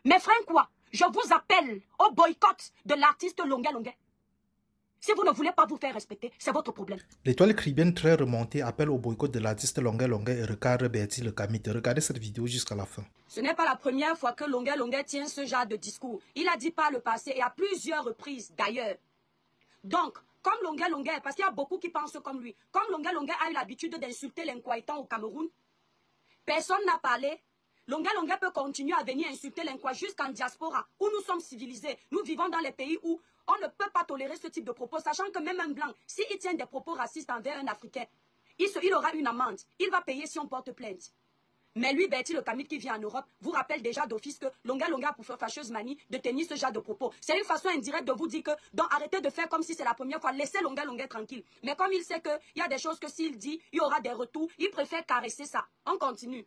Mes frères, quoi? Je vous appelle au boycott de l'artiste Longué Longué. Si vous ne voulez pas vous faire respecter, c'est votre problème. L'étoile caribéenne très remontée appelle au boycott de l'artiste Longué Longué et recadre Bertie le Kamit. Regardez cette vidéo jusqu'à la fin. Ce n'est pas la première fois que Longué Longué tient ce genre de discours. Il a dit par le passé et à plusieurs reprises d'ailleurs. Donc, comme Longué Longué, parce qu'il y a beaucoup qui pensent comme lui, comme Longué Longué a eu l'habitude d'insulter l'inquoitant au Cameroun, personne n'a parlé. Longué Longué peut continuer à venir insulter l'inquoit jusqu'en diaspora, où nous sommes civilisés. Nous vivons dans les pays où on ne peut pas tolérer ce type de propos, sachant que même un blanc, s'il tient des propos racistes envers un Africain, il aura une amende. Il va payer si on porte plainte. Mais lui, Bertie le Kamit qui vient en Europe, vous rappelle déjà d'office que Longué Longué a pour faire fâcheuse manie de tenir ce genre de propos. C'est une façon indirecte de vous dire que, donc arrêtez de faire comme si c'est la première fois, laissez Longué Longué tranquille. Mais comme il sait qu'il y a des choses que s'il dit, il y aura des retours, il préfère caresser ça. On continue.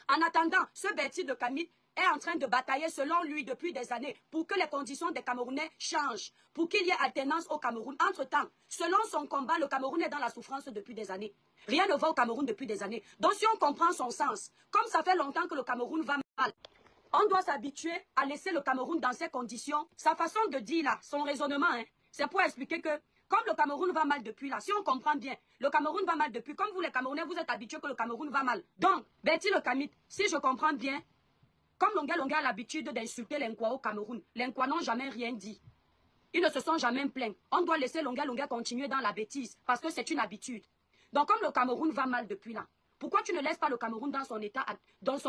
En attendant, ce Bertie de Kamit est en train de batailler selon lui depuis des années pour que les conditions des Camerounais changent, pour qu'il y ait alternance au Cameroun. Entre-temps, selon son combat, le Cameroun est dans la souffrance depuis des années. Rien ne va au Cameroun depuis des années. Donc si on comprend son sens, comme ça fait longtemps que le Cameroun va mal, on doit s'habituer à laisser le Cameroun dans ces conditions. Sa façon de dire là, son raisonnement, c'est pour expliquer que comme le Cameroun va mal depuis là, si on comprend bien, le Cameroun va mal depuis, comme vous les Camerounais, vous êtes habitués que le Cameroun va mal. Donc, Bertie le Kamit, si je comprends bien, comme Longué Longué a l'habitude d'insulter l'inquois au Cameroun, l'inquois n'ont jamais rien dit. Ils ne se sont jamais plaints. On doit laisser Longué Longué continuer dans la bêtise, parce que c'est une habitude. Donc, comme le Cameroun va mal depuis là, pourquoi tu ne laisses pas le Cameroun dans son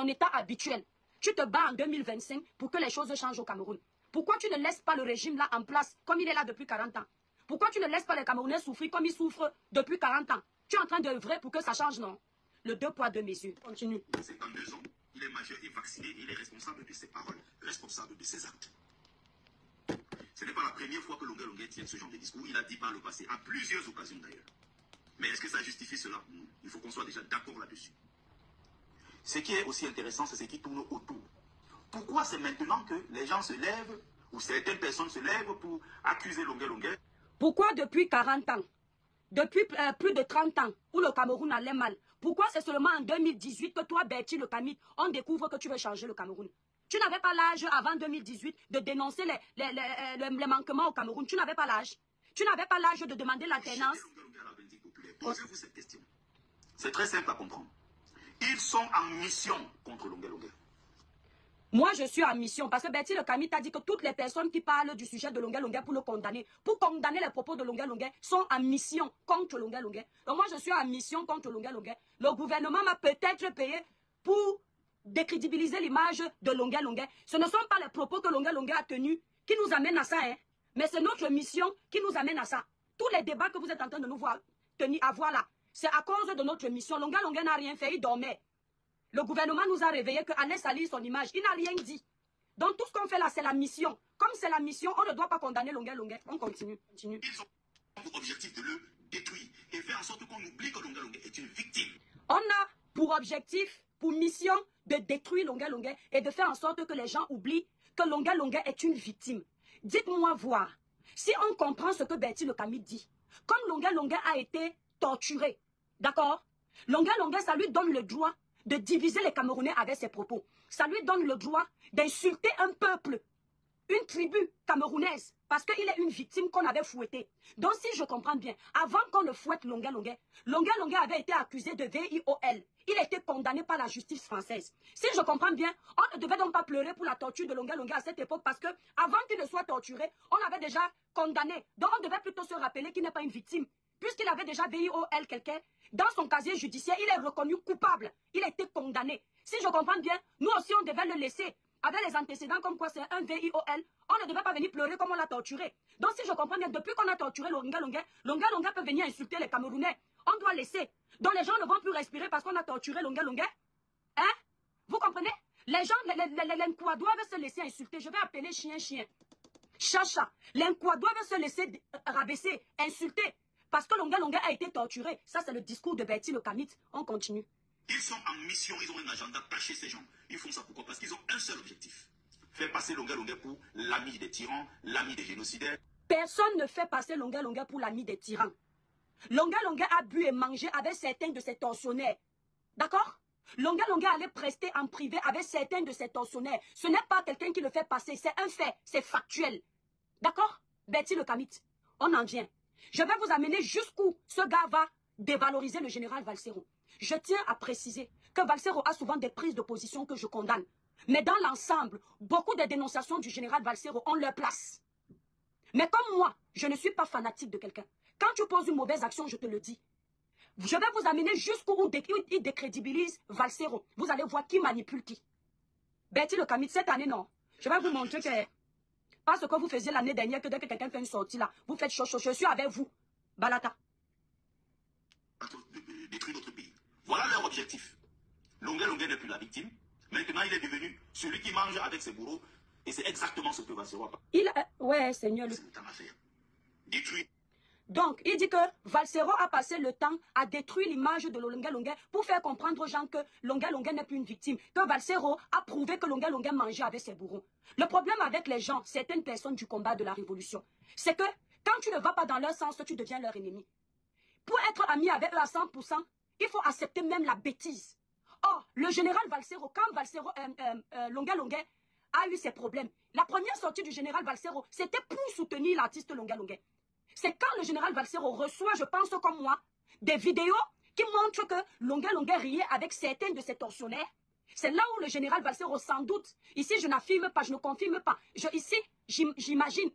état habituel? Tu te bats en 2025 pour que les choses changent au Cameroun. Pourquoi tu ne laisses pas le régime là en place, comme il est là depuis 40 ans? Pourquoi tu ne laisses pas les Camerounais souffrir comme ils souffrent depuis 40 ans? Tu es en train d'œuvrer pour que ça change, non? Le 2 poids 2 mesures. Continue. 52 ans, il est majeur et vacciné. Il est responsable de ses paroles, responsable de ses actes. Ce n'est pas la première fois que Longué Longué tient ce genre de discours. Il a dit par le passé, à plusieurs occasions d'ailleurs. Mais est-ce que ça justifie cela? Non. Il faut qu'on soit déjà d'accord là-dessus. Ce qui est aussi intéressant, c'est ce qui tourne autour. Pourquoi c'est maintenant que les gens se lèvent, ou certaines personnes se lèvent pour accuser Longué Longué? Pourquoi depuis 40 ans, depuis plus de 30 ans, où le Cameroun allait mal, pourquoi c'est seulement en 2018 que toi, Bertie le Kamit, on découvre que tu veux changer le Cameroun? Tu n'avais pas l'âge avant 2018 de dénoncer les manquements au Cameroun. Tu n'avais pas l'âge. Tu n'avais pas l'âge de demander l'alternance. Posez-vous cette question. C'est très simple à comprendre. Ils sont en mission contre Longué Longué. Moi, je suis en mission parce que Bertie le Kamit a dit que toutes les personnes qui parlent du sujet de Longué Longué pour le condamner, pour condamner les propos de Longué Longué, sont en mission contre Longué Longué. Donc moi, je suis en mission contre Longué Longué. Le gouvernement m'a peut-être payé pour décrédibiliser l'image de Longué Longué. Ce ne sont pas les propos que Longué Longué a tenus qui nous amènent à ça, mais c'est notre mission qui nous amène à ça. Tous les débats que vous êtes en train de nous voir avoir là, c'est à cause de notre mission. Longué Longué n'a rien fait, il dormait. Le gouvernement nous a réveillé qu'allait salir son image. Il n'a rien dit. Donc tout ce qu'on fait là, c'est la mission. Comme c'est la mission, on ne doit pas condamner Longué Longué. On continue. Ils ont pour objectif de le détruire et faire en sorte qu'on oublie que Longué Longué est une victime. On a pour objectif, pour mission, de détruire Longué Longué et de faire en sorte que les gens oublient que Longué Longué est une victime. Dites-moi voir, si on comprend ce que Bertie le Kamit dit, comme Longué Longué a été torturé, d'accord? Longué Longué, ça lui donne le droit de diviser les Camerounais avec ses propos. Ça lui donne le droit d'insulter un peuple, une tribu camerounaise, parce qu'il est une victime qu'on avait fouettée. Donc si je comprends bien, avant qu'on ne fouette Longué Longué, Longué Longué avait été accusé de VIOL. Il a été condamné par la justice française. Si je comprends bien, on ne devait donc pas pleurer pour la torture de Longué Longué à cette époque, parce que avant qu'il ne soit torturé, on l'avait déjà condamné. Donc on devait plutôt se rappeler qu'il n'est pas une victime. Puisqu'il avait déjà VIOL quelqu'un, dans son casier judiciaire, il est reconnu coupable. Il a été condamné. Si je comprends bien, nous aussi, on devait le laisser. Avec les antécédents comme quoi c'est un VIOL, on ne devait pas venir pleurer comme on l'a torturé. Donc si je comprends bien, depuis qu'on a torturé Longué Longué, Longué Longué peut venir insulter les Camerounais. On doit laisser. Donc les gens ne vont plus respirer parce qu'on a torturé Longué Longué. Hein? Vous comprenez? Les gens, les quoi doivent se laisser insulter. Je vais appeler chien. Chacha. Les quoi doivent se laisser rabaisser, insulter. Parce que Longué Longué a été torturé. Ça, c'est le discours de Bertie le Kamit. On continue. Ils sont en mission, ils ont un agenda caché, ces gens. Ils font ça pourquoi? Parce qu'ils ont un seul objectif. Faire passer Longué Longué pour l'ami des tyrans, l'ami des génocidaires. Personne ne fait passer Longué Longué pour l'ami des tyrans. Longué Longué a bu et mangé avec certains de ses tortionnaires. D'accord? Longuet allait prester en privé avec certains de ses tortionnaires. Ce n'est pas quelqu'un qui le fait passer, c'est un fait, c'est factuel. D'accord? Betty le Kamit, on en vient. Je vais vous amener jusqu'où ce gars va dévaloriser le général Valsero. Je tiens à préciser que Valsero a souvent des prises de position que je condamne. Mais dans l'ensemble, beaucoup des dénonciations du général Valsero ont leur place. Mais comme moi, je ne suis pas fanatique de quelqu'un. Quand tu poses une mauvaise action, je te le dis. Je vais vous amener jusqu'où il décrédibilise Valsero. Vous allez voir qui manipule qui. Betty le Kamit, cette année, non. Je vais vous montrer que... Pas ce que vous faisiez l'année dernière, que dès que quelqu'un fait une sortie là, vous faites chaud, je suis avec vous. Balata. Détruire notre pays. Voilà leur objectif. Longuet n'est plus la victime. Maintenant, il est devenu celui qui mange avec ses bourreaux. Et c'est exactement ce que Valsero a fait. Ouais, Seigneur. C'est le temps à faire. Détruire. Donc, il dit que Valsero a passé le temps à détruire l'image de Longuet pour faire comprendre aux gens que Longuet n'est plus une victime. Que Valsero a prouvé que Longuet mangeait avec ses bourreaux. Le problème avec les gens, certaines personnes du combat de la révolution, c'est que quand tu ne vas pas dans leur sens, tu deviens leur ennemi. Pour être ami avec eux à 100%, il faut accepter même la bêtise. Or, le général Valsero, quand Valsero, Longuet a eu ses problèmes, la première sortie du général Valsero, c'était pour soutenir l'artiste Longuet. C'est quand le général Valsero reçoit, je pense comme moi, des vidéos qui montrent que Longuet riait avec certains de ses tortionnaires. C'est là où le général Valsero, sans doute, ici je n'affirme pas, je ne confirme pas, ici j'imagine,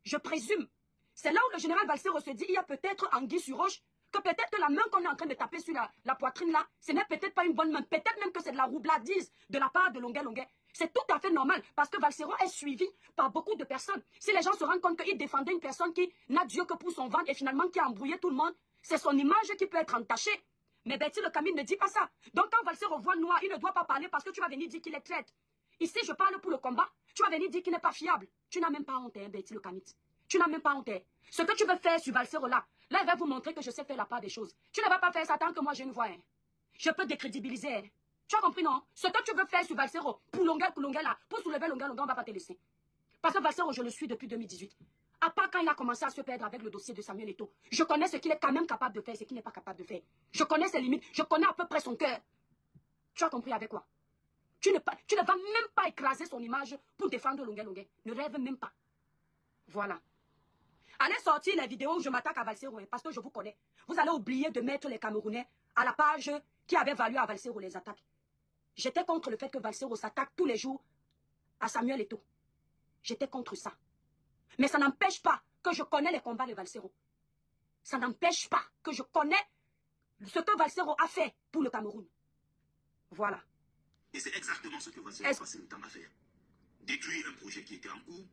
je présume. C'est là où le général Valsero se dit, il y a peut-être anguille sur roche, que peut-être la main qu'on est en train de taper sur la poitrine là, ce n'est peut-être pas une bonne main, peut-être même que c'est de la roubladise de la part de Longuet. C'est tout à fait normal parce que Valsero est suivi par beaucoup de personnes. Si les gens se rendent compte qu'il défendait une personne qui n'a Dieu que pour son ventre et finalement qui a embrouillé tout le monde, c'est son image qui peut être entachée. Mais Betty le Kamit ne dit pas ça. Donc quand Valsero voit noir, il ne doit pas parler parce que tu vas venir dire qu'il est traître. Ici, je parle pour le combat. Tu vas venir dire qu'il n'est pas fiable. Tu n'as même pas honte, hein, Betty le Kamit. Tu n'as même pas honte. Ce que tu veux faire sur Valsero là, il va vous montrer que je sais faire la part des choses. Tu ne vas pas faire ça tant que moi j'ai une voix. Hein. Je peux décrédibiliser. Hein. Tu as compris, non? Ce que tu veux faire sur Valsero, pour Longuet là, pour soulever Longuet, on ne va pas te laisser. Parce que Valsero, je le suis depuis 2018. À part quand il a commencé à se perdre avec le dossier de Samuel Eto'o. Je connais ce qu'il est quand même capable de faire et ce qu'il n'est pas capable de faire. Je connais ses limites. Je connais à peu près son cœur. Tu as compris avec quoi? Tu ne vas même pas écraser son image pour défendre Longuet. Ne rêve même pas. Voilà. Allez sortir les vidéos où je m'attaque à Valsero, parce que je vous connais. Vous allez oublier de mettre les Camerounais à la page qui avait valu à Valsero les attaques. J'étais contre le fait que Valsero s'attaque tous les jours à Samuel Eto'o. J'étais contre ça. Mais ça n'empêche pas que je connais les combats de Valsero. Ça n'empêche pas que je connais ce que Valsero a fait pour le Cameroun. Voilà. Et c'est exactement ce que Valsero a passé le temps à faire. Détruire un projet qui était en cours.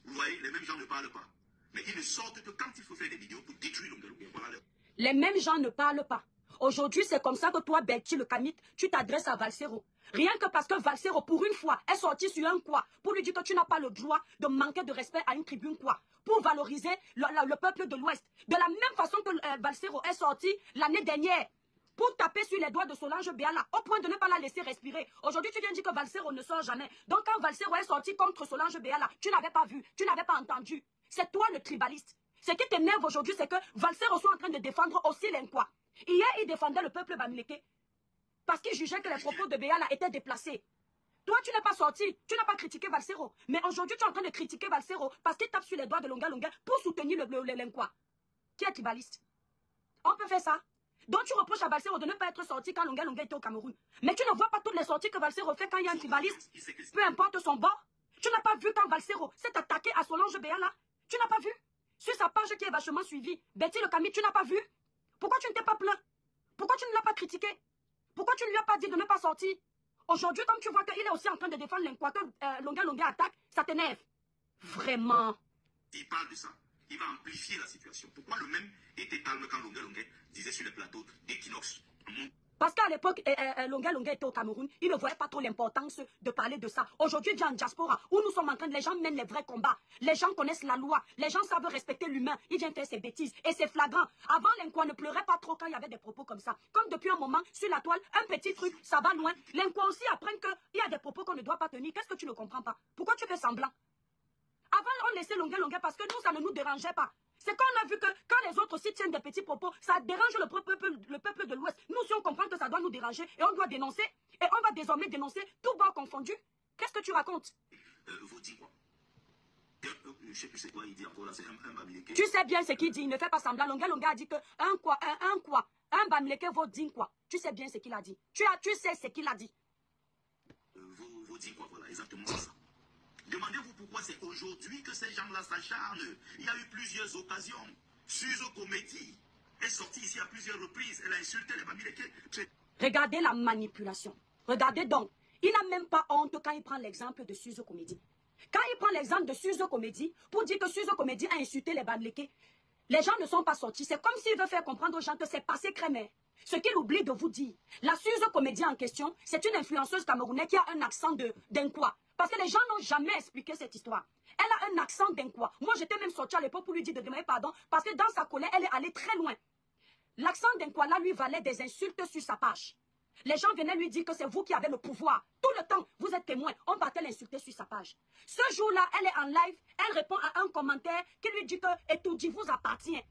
Vous voyez, les mêmes gens ne parlent pas. Mais ils ne sortent que quand il faut faire des vidéos pour détruire Longuet. Voilà. Les mêmes gens ne parlent pas. Aujourd'hui, c'est comme ça que toi, Betty le Kamit, tu t'adresses à Valsero. Rien que parce que Valsero, pour une fois, est sorti sur un quoi, pour lui dire que tu n'as pas le droit de manquer de respect à une tribune quoi, pour valoriser le peuple de l'Ouest. De la même façon que Valsero est sorti l'année dernière, pour taper sur les doigts de Solange Béala, au point de ne pas la laisser respirer. Aujourd'hui, tu viens dire que Valsero ne sort jamais. Donc quand Valsero est sorti contre Solange Béala, tu n'avais pas vu, tu n'avais pas entendu. C'est toi le tribaliste. Ce qui t'énerve aujourd'hui, c'est que Valsero soit en train de défendre aussi l'Inquois. Hier, il défendait le peuple bamileke parce qu'il jugeait que les propos de Béala étaient déplacés. Toi, tu n'es pas sorti, tu n'as pas critiqué Valsero. Mais aujourd'hui, tu es en train de critiquer Valsero parce qu'il tape sur les doigts de Longuet pour soutenir l'Inquois. Qui est tribaliste? On peut faire ça. Donc tu reproches à Valsero de ne pas être sorti quand Longuet était au Cameroun. Mais tu ne vois pas toutes les sorties que Valsero fait quand il y a un tribaliste. Peu importe son bord. Tu n'as pas vu quand Valsero s'est attaqué à Solange Béala. Tu n'as pas vu? Sur sa page qui est vachement suivie, Betty le Kamit, tu n'as pas vu? Pourquoi tu ne t'es pas plaint? Pourquoi tu ne l'as pas critiqué? Pourquoi tu ne lui as pas dit de ne pas sortir? Aujourd'hui, comme tu vois qu'il est aussi en train de défendre l'Inquois, que Longuet attaque, ça t'énerve. Vraiment. Il parle de ça. Il va amplifier la situation. Pourquoi le même était calme quand Longuet disait sur le plateau d'Equinox? Parce qu'à l'époque, Longuet était au Cameroun, il ne voyait pas trop l'importance de parler de ça. Aujourd'hui, il vient en diaspora, où nous sommes en train de... Les gens mènent les vrais combats. Les gens connaissent la loi. Les gens savent respecter l'humain. Il vient faire ses bêtises. Et c'est flagrant. Avant, l'Inquois ne pleurait pas trop quand il y avait des propos comme ça. Comme depuis un moment, sur la toile, un petit truc, ça va loin. L'Inquois aussi apprennent qu'il y a des propos qu'on ne doit pas tenir. Qu'est-ce que tu ne comprends pas? Pourquoi tu fais semblant? Avant, on laissait Longuet parce que nous, ça ne nous dérangeait pas. C'est qu'on a vu que quand les autres aussi tiennent des petits propos, ça dérange le peuple de l'Ouest. Nous, si on comprend que ça doit nous déranger et on doit dénoncer, et on va désormais dénoncer tout bord confondu, qu'est-ce que tu racontes? Vous dites quoi? Je sais plus c'est quoi il dit encore là, c'est un Bamileke. Tu sais bien ce qu'il dit, il ne fait pas semblant. Longa a dit que un Bamileke vaut 10 quoi. Tu sais bien ce qu'il a dit. Tu sais ce qu'il a dit. Vous dites quoi, voilà, exactement ça. Demandez-vous pourquoi c'est aujourd'hui que ces gens-là s'acharnent. Il y a eu plusieurs occasions. Suzo Comédie est sortie ici à plusieurs reprises. Elle a insulté les Bamileke. Regardez la manipulation. Regardez donc. Il n'a même pas honte quand il prend l'exemple de Suzo Comédie. Quand il prend l'exemple de Suzo Comédie pour dire que Suzo Comédie a insulté les Bamileke, les gens ne sont pas sortis. C'est comme s'il veut faire comprendre aux gens que c'est passé crème. Ce qu'il oublie de vous dire. La Suzo Comédie en question, c'est une influenceuse camerounaise qui a un accent d'Inqua. Parce que les gens n'ont jamais expliqué cette histoire. Elle a un accent d'Inqua. Moi, j'étais même sortie à l'époque pour lui dire de demander pardon. Parce que dans sa colère, elle est allée très loin. L'accent d'Inqua là lui valait des insultes sur sa page. Les gens venaient lui dire que c'est vous qui avez le pouvoir. Tout le temps, vous êtes témoin. On partait l'insulter sur sa page. Ce jour-là, elle est en live. Elle répond à un commentaire qui lui dit que « Etoudi vous appartient ».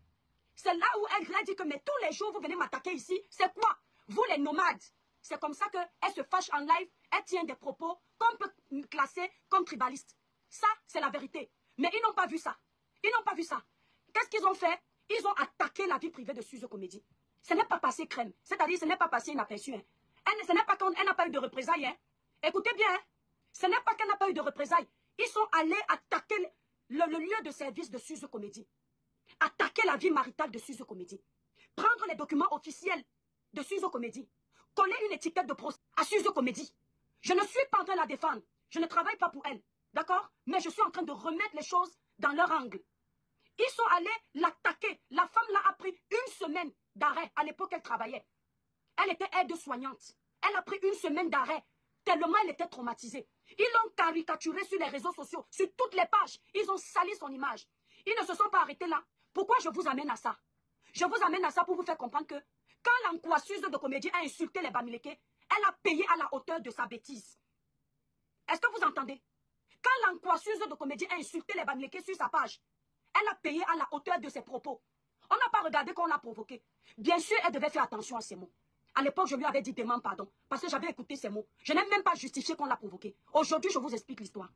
C'est là où elle a dit que « Mais tous les jours, vous venez m'attaquer ici. C'est quoi? Vous les nomades ». C'est comme ça qu'elle se fâche en live. Elle tient des propos qu'on peut classer comme tribalistes. Ça, c'est la vérité. Mais ils n'ont pas vu ça. Ils n'ont pas vu ça. Qu'est-ce qu'ils ont fait? Ils ont attaqué la vie privée de Suzo Comédie. Ce n'est pas passé crème. C'est-à-dire, ce n'est pas passé inaperçu. Hein. Ce n'est pas qu'elle n'a pas eu de représailles. Hein. Écoutez bien. Hein. Ce n'est pas qu'elle n'a pas eu de représailles. Ils sont allés attaquer le lieu de service de Suzo Comédie. Attaquer la vie maritale de Suzo Comédie. Prendre les documents officiels de Suzo Comédie. Coller une étiquette de procès à Suzo Comédie. Je ne suis pas en train de la défendre. Je ne travaille pas pour elle. D'accord? Mais je suis en train de remettre les choses dans leur angle. Ils sont allés l'attaquer. La femme là a pris une semaine d'arrêt. À l'époque, elle travaillait. Elle était aide-soignante. Elle a pris une semaine d'arrêt. Tellement elle était traumatisée. Ils l'ont caricaturée sur les réseaux sociaux. Sur toutes les pages. Ils ont sali son image. Ils ne se sont pas arrêtés là. Pourquoi je vous amène à ça? Je vous amène à ça pour vous faire comprendre que quand l'ancoisseuse de comédie a insulté les Bamileke, elle a payé à la hauteur de sa bêtise. Est-ce que vous entendez? Quand l'ancoisseuse de comédie a insulté les Bamileke sur sa page, elle a payé à la hauteur de ses propos. On n'a pas regardé qu'on l'a provoqué. Bien sûr, elle devait faire attention à ses mots. À l'époque, je lui avais dit demande pardon. Parce que j'avais écouté ses mots. Je n'ai même pas justifié qu'on l'a provoqué. Aujourd'hui, je vous explique l'histoire.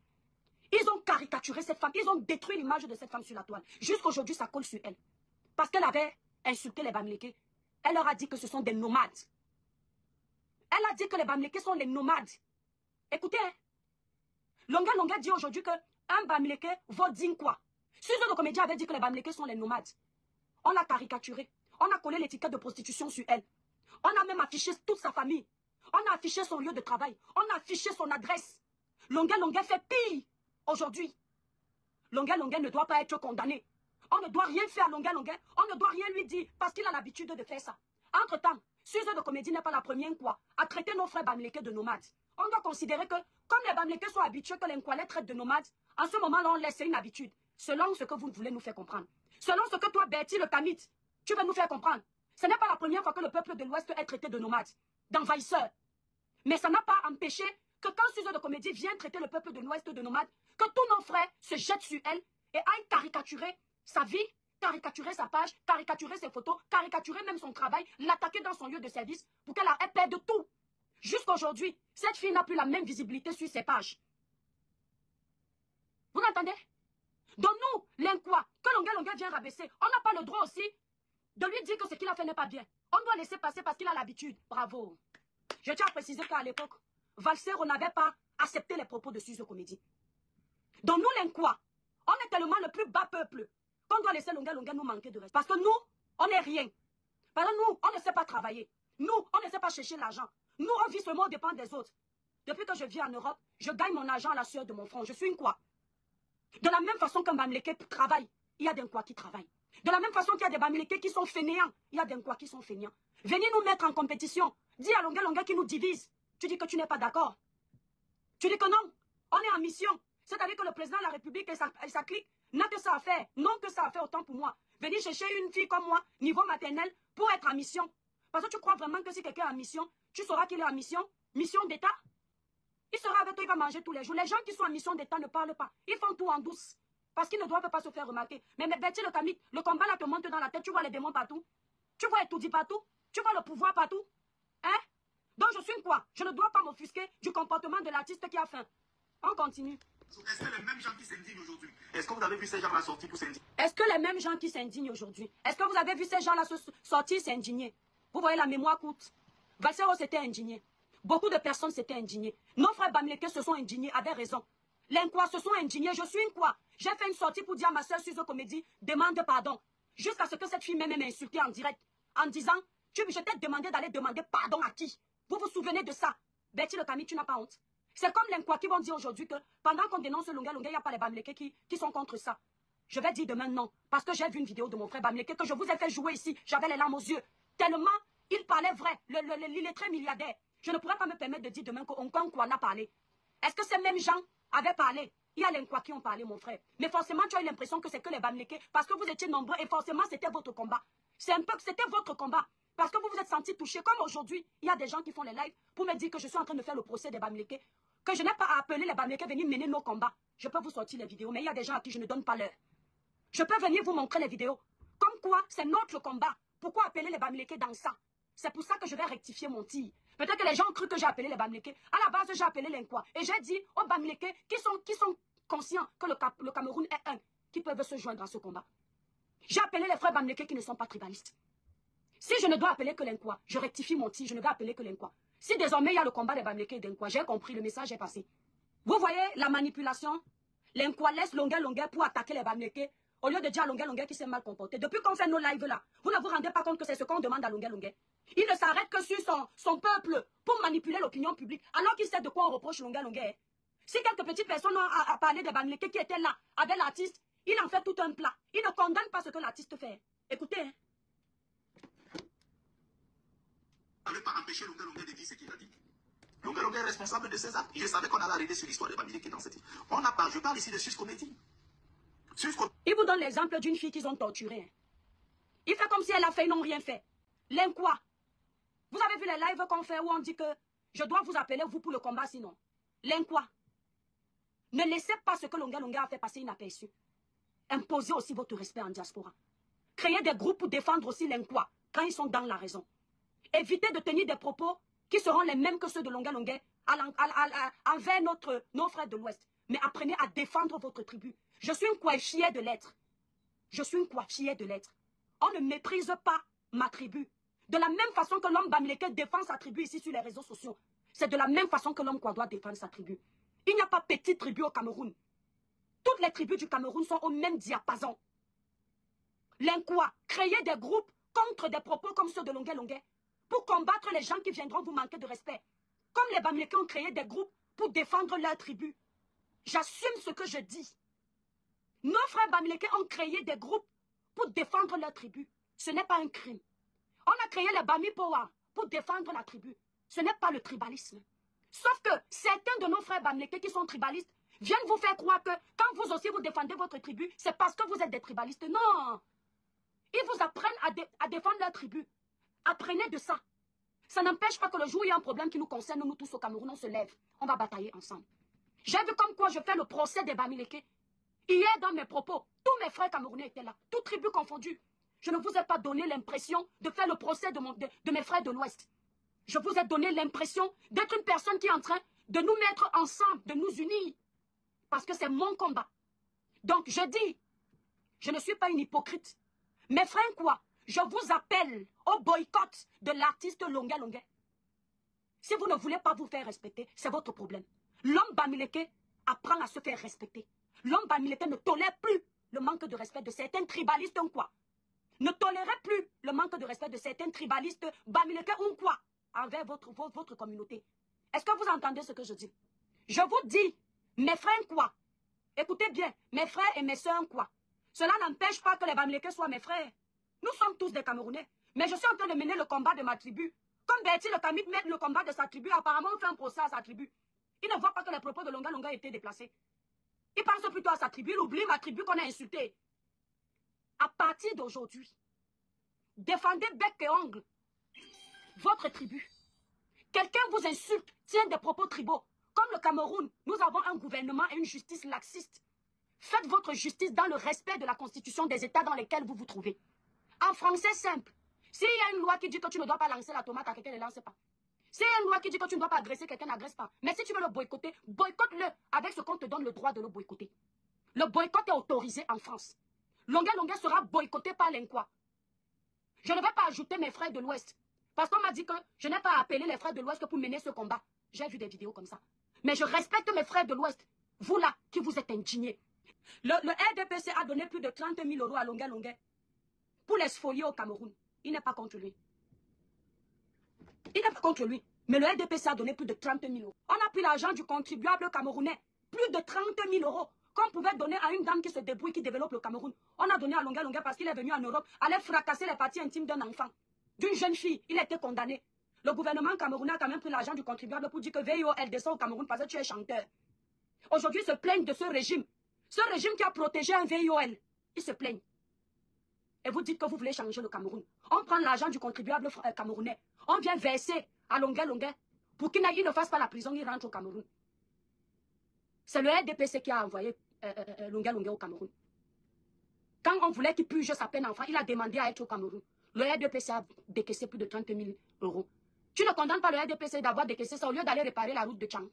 Ils ont caricaturé cette femme. Ils ont détruit l'image de cette femme sur la toile. Jusqu'aujourd'hui, ça colle sur elle. Parce qu'elle avait insulté les Bamileke. Elle leur a dit que ce sont des nomades. Elle a dit que les Bamileke sont les nomades. Écoutez, hein. Longa dit aujourd'hui qu'un Bamileke vaut 10 quoi. Suzo de comédie avait dit que les Bamileke sont les nomades. On l'a caricaturé. On a collé l'étiquette de prostitution sur elle. On a même affiché toute sa famille. On a affiché son lieu de travail. On a affiché son adresse. Longa fait pire aujourd'hui. Longa ne doit pas être condamné. On ne doit rien faire à Longa. On ne doit rien lui dire parce qu'il a l'habitude de faire ça. Entre-temps, Suzo de comédie n'est pas la première quoi à traiter nos frères Bamileke de nomades. On doit considérer que comme les Bamileke sont habitués que les Nkwale traitent de nomades, en ce moment-là, on laisse une habitude. Selon ce que vous voulez nous faire comprendre. Selon ce que toi, Bertie le Kamit, tu veux nous faire comprendre. Ce n'est pas la première fois que le peuple de l'Ouest est traité de nomade, d'envahisseur. Mais ça n'a pas empêché que quand Suzo de comédie vient traiter le peuple de l'Ouest de nomade, que tous nos frères se jettent sur elle et aillent caricaturer sa vie, caricaturer sa page, caricaturer ses photos, caricaturer même son travail, l'attaquer dans son lieu de service pour qu'elle perde tout. Jusqu'aujourd'hui, cette fille n'a plus la même visibilité sur ses pages. Vous entendez? Donc nous, l'inquoi, que Longa vient rabaisser, on n'a pas le droit aussi de lui dire que ce qu'il a fait n'est pas bien. On doit laisser passer parce qu'il a l'habitude. Bravo. Je tiens à préciser qu'à l'époque, Valsero n'avait pas accepté les propos de Suzo Comédie. Donc nous, l'inquoi, on est tellement le plus bas peuple qu'on doit laisser Longa nous manquer de respect. Parce que nous, on n'est rien. Parce que nous, on ne sait pas travailler. Nous, on ne sait pas chercher l'argent. Nous, on vit seulement au dépend des autres. Depuis que je vis en Europe, je gagne mon argent à la sueur de mon front. Je suis une quoi? De la même façon qu'un Bamileke travaille, il y a des quoi qui travaillent. De la même façon qu'il y a des Bamileke qui sont fainéants, il y a des quoi qui sont fainéants. Venez nous mettre en compétition. Dis à Longa qui nous divise. Tu dis que tu n'es pas d'accord. Tu dis que non, on est en mission. C'est-à-dire que le président de la République et sa clique n'a que ça à faire. Non que ça à faire autant pour moi. Venez chercher une fille comme moi, niveau maternel, pour être en mission. Parce que tu crois vraiment que si quelqu'un est en mission, tu sauras qu'il est en mission. Mission d'État. Il sera avec toi, il va manger tous les jours. Les gens qui sont en mission d'État ne parlent pas. Ils font tout en douce. Parce qu'ils ne doivent pas se faire remarquer. Mais Betty le Kamit, le combat là te monte dans la tête. Tu vois les démons partout. Tu vois Etoudi partout. Tu vois le pouvoir partout. Hein? Donc je suis quoi? Je ne dois pas m'offusquer du comportement de l'artiste qui a faim. On continue. Est-ce que les mêmes gens qui s'indignent aujourd'hui, est-ce que vous avez vu ces gens-là sortir pour s'indigner? Est-ce que les mêmes gens qui s'indignent aujourd'hui, est-ce que vous avez vu ces gens-là sortir s'indigner? Vous voyez, la mémoire courte. Valsero s'était indigné. Beaucoup de personnes s'étaient indignées. Nos frères Bamileke se sont indignés, avaient raison. Les Nkwa se sont indignés. Je suis une quoi? J'ai fait une sortie pour dire à ma soeur Suzo Comédie, demande pardon. Jusqu'à ce que cette fille même m'a insulté en direct. En disant, je t'ai demandé d'aller demander pardon à qui? Vous vous souvenez de ça? Betty le Kamit, tu n'as pas honte. C'est comme les Nkwa qui vont dire aujourd'hui que pendant qu'on dénonce Longa Longa, il n'y a pas les Bamileke qui sont contre ça. Je vais dire demain non. Parce que j'ai vu une vidéo de mon frère Bamileke que je vous ai fait jouer ici. J'avais les larmes aux yeux. Tellement il parlait vrai. Il est très milliardaire. Je ne pourrais pas me permettre de dire demain qu'on a parlé. Est-ce que ces mêmes gens avaient parlé? Il y a les Nkwa qui ont parlé, mon frère. Mais forcément, tu as eu l'impression que c'est que les Bamileke parce que vous étiez nombreux et forcément, c'était votre combat. C'est un peu que c'était votre combat. Parce que vous vous êtes sentis touchés. Comme aujourd'hui, il y a des gens qui font les lives pour me dire que je suis en train de faire le procès des Bamileke. Que je n'ai pas à appeler les Bamileke venir mener nos combats. Je peux vous sortir les vidéos, mais il y a des gens à qui je ne donne pas l'heure. Je peux venir vous montrer les vidéos. Comme quoi, c'est notre combat. Pourquoi appeler les Bamileke dans ça? C'est pour ça que je vais rectifier mon tir. Peut-être que les gens ont cru que j'ai appelé les Bamileke. À la base, j'ai appelé les Nkwa. Et j'ai dit aux Bamileke qui sont conscients que le Cameroun est un, qui peuvent se joindre à ce combat. J'ai appelé les frères Bamileke qui ne sont pas tribalistes. Si je ne dois appeler que l'Nkwa, je rectifie mon tir, je ne vais appeler que l'Nkwa. Si désormais il y a le combat des Bamileke et des Nkwa, j'ai compris, le message est passé. Vous voyez la manipulation? L'Nkwa laisse Longa pour attaquer les Bamileke. Au lieu de dire à Longa qui s'est mal comporté. Depuis qu'on fait nos lives là, vous ne vous rendez pas compte que c'est ce qu'on demande à Longa. Il ne s'arrête que sur son peuple pour manipuler l'opinion publique. Alors qu'il sait de quoi on reproche Longa. Si quelques petites personnes ont parlé des Bamileke qui étaient là avec l'artiste, il en fait tout un plat. Il ne condamne pas ce que l'artiste fait. Écoutez. Hein. On ne pas empêcher Longa de dire ce qu'il a dit. Longa est responsable de ses actes. Je savais qu'on allait arriver sur l'histoire des Bamileke dans cette... Je parle ici de Sus Comédie. Il vous donne l'exemple d'une fille qu'ils ont torturée. Hein. Il fait comme si elle a fait, ils n'ont rien fait. L'Nkwa. Vous avez vu les lives qu'on fait où on dit que je dois vous appeler vous pour le combat sinon. L'Nkwa. Ne laissez pas ce que Longa a fait passer inaperçu. Imposez aussi votre respect en diaspora. Créez des groupes pour défendre aussi l'Nkwa quand ils sont dans la raison. Évitez de tenir des propos qui seront les mêmes que ceux de Longa envers nos frères de l'Ouest. Mais apprenez à défendre votre tribu. Je suis une Nkwa fière de l'être. Je suis une Nkwa fière de l'être. On ne méprise pas ma tribu. De la même façon que l'homme Bamileke défend sa tribu ici sur les réseaux sociaux. C'est de la même façon que l'homme Nkwa doit défendre sa tribu. Il n'y a pas petite tribu au Cameroun. Toutes les tribus du Cameroun sont au même diapason. L'Nkwa, créez des groupes contre des propos comme ceux de Longa pour combattre les gens qui viendront vous manquer de respect. Comme les Bamileke ont créé des groupes pour défendre leur tribu. J'assume ce que je dis. Nos frères Bamileke ont créé des groupes pour défendre leur tribu. Ce n'est pas un crime. On a créé les Bami Power pour défendre la tribu. Ce n'est pas le tribalisme. Sauf que certains de nos frères Bamileke qui sont tribalistes viennent vous faire croire que quand vous aussi vous défendez votre tribu, c'est parce que vous êtes des tribalistes. Non. Ils vous apprennent à défendre leur tribu. Apprenez de ça. Ça n'empêche pas que le jour où il y a un problème qui nous concerne, nous tous au Cameroun, on se lève. On va batailler ensemble. J'ai vu comme quoi je fais le procès des Bamileke. Hier, dans mes propos, tous mes frères camerounais étaient là, toutes tribus confondues. Je ne vous ai pas donné l'impression de faire le procès de mes frères de l'Ouest. Je vous ai donné l'impression d'être une personne qui est en train de nous mettre ensemble, de nous unir. Parce que c'est mon combat. Donc, je dis, je ne suis pas une hypocrite. Mes frères, quoi, je vous appelle au boycott de l'artiste Longa. Si vous ne voulez pas vous faire respecter, c'est votre problème. L'homme Bamileke apprend à se faire respecter. L'homme Bamileke ne tolère plus le manque de respect de certains tribalistes ou quoi. Ne tolérez plus le manque de respect de certains tribalistes Bamileke ou quoi envers votre communauté. Est-ce que vous entendez ce que je dis? Je vous dis, mes frères quoi? Écoutez bien, mes frères et mes soeurs quoi? Cela n'empêche pas que les Bamileke soient mes frères. Nous sommes tous des Camerounais. Mais je suis en train de mener le combat de ma tribu. Comme Betty le Kamit mène le combat de sa tribu, apparemment on fait un procès à sa tribu. Il ne voit pas que les propos de Longa aient été déplacés. Il pense plutôt à sa tribu, il oublie ma tribu qu'on a insultée. À partir d'aujourd'hui, défendez bec et ongle votre tribu. Quelqu'un vous insulte, tient des propos tribaux. Comme le Cameroun, nous avons un gouvernement et une justice laxiste. Faites votre justice dans le respect de la constitution des États dans lesquels vous vous trouvez. En français simple, s'il y a une loi qui dit que tu ne dois pas lancer la tomate à quelqu'un, ne lance pas. S'il y a une loi qui dit que tu ne dois pas agresser quelqu'un, n'agresse pas. Mais si tu veux le boycotter, boycotte-le avec ce qu'on te donne le droit de le boycotter. Le boycott est autorisé en France. Longuet sera boycotté par l'Inquois. Je ne vais pas ajouter mes frères de l'Ouest. Parce qu'on m'a dit que je n'ai pas appelé les frères de l'Ouest pour mener ce combat. J'ai vu des vidéos comme ça. Mais je respecte mes frères de l'Ouest. Vous là, qui vous êtes indignés. Le RDPC a donné plus de 30 000 € à Longuet pour les spolier au Cameroun. Il n'est pas contre lui. Il n'est pas contre lui. Mais le RDPC a donné plus de 30 000 €. On a pris l'argent du contribuable camerounais. Plus de 30 000 € qu'on pouvait donner à une dame qui se débrouille, qui développe le Cameroun. On a donné à Longuet parce qu'il est venu en Europe, aller fracasser les parties intimes d'un enfant, d'une jeune fille. Il a été condamné. Le gouvernement camerounais a quand même pris l'argent du contribuable pour dire que VIOL descend au Cameroun parce que tu es chanteur. Aujourd'hui, ils se plaignent de ce régime. Ce régime qui a protégé un VIOL. Ils se plaignent. Et vous dites que vous voulez changer le Cameroun. On prend l'argent du contribuable camerounais. On vient verser à Longuet pour qu'il ne fasse pas la prison, il rentre au Cameroun. C'est le RDPC qui a envoyé Longuet au Cameroun. Quand on voulait qu'il purge sa peine enfant, il a demandé à être au Cameroun. Le RDPC a décaissé plus de 30 000 €. Tu ne condamnes pas le RDPC d'avoir décaissé ça au lieu d'aller réparer la route de Tchang.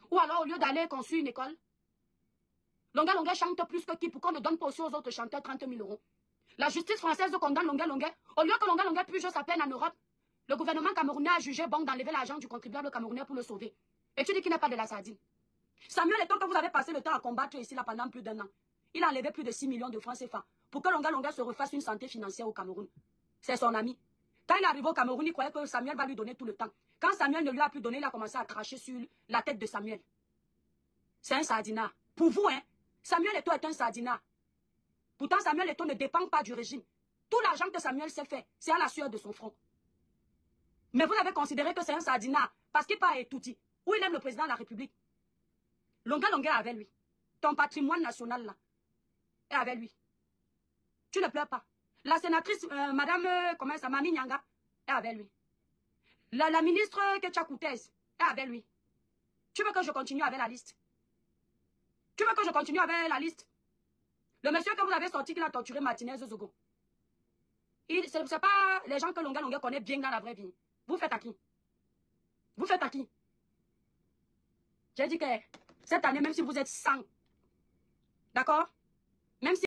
Ou alors au lieu d'aller construire une école. Longuet chante plus que qui pour qu'on ne donne pas aussi aux autres chanteurs 30 000 €. La justice française condamne Longuet. Au lieu que Longuet purge sa peine en Europe, le gouvernement camerounais a jugé bon d'enlever l'argent du contribuable camerounais pour le sauver. Et tu dis qu'il n'est pas de la sardine. Samuel Eto'o, que vous avez passé le temps à combattre ici là pendant plus d'1 an, il a enlevé plus de 6 millions de francs CFA pour que Longuet se refasse une santé financière au Cameroun. C'est son ami. Quand il est arrivé au Cameroun, il croyait que Samuel va lui donner tout le temps. Quand Samuel ne lui a plus donné, il a commencé à cracher sur la tête de Samuel. C'est un sardinat. Pour vous, hein, Samuel Eto'o est un sardinat. Pourtant, Samuel Eto'o ne dépend pas du régime. Tout l'argent que Samuel s'est fait, c'est à la sueur de son front. Mais vous avez considéré que c'est un sardinat parce qu'il part et tout dit. Ou il aime le président de la République. Longuet est avec lui. Ton patrimoine national là est avec lui. Tu ne pleures pas. La sénatrice, madame, comment ça, Mami Nyanga, est avec lui. La ministre Ketia Koutez est avec lui. Tu veux que je continue avec la liste? Tu veux que je continue avec la liste? Le monsieur que vous avez sorti qui a torturé Martinez Zogo. Ce n'est pas les gens que Longuet connaît bien dans la vraie vie. Vous faites à qui? Vous faites à qui? J'ai dit que cette année, même si vous êtes 100, d'accord? Même si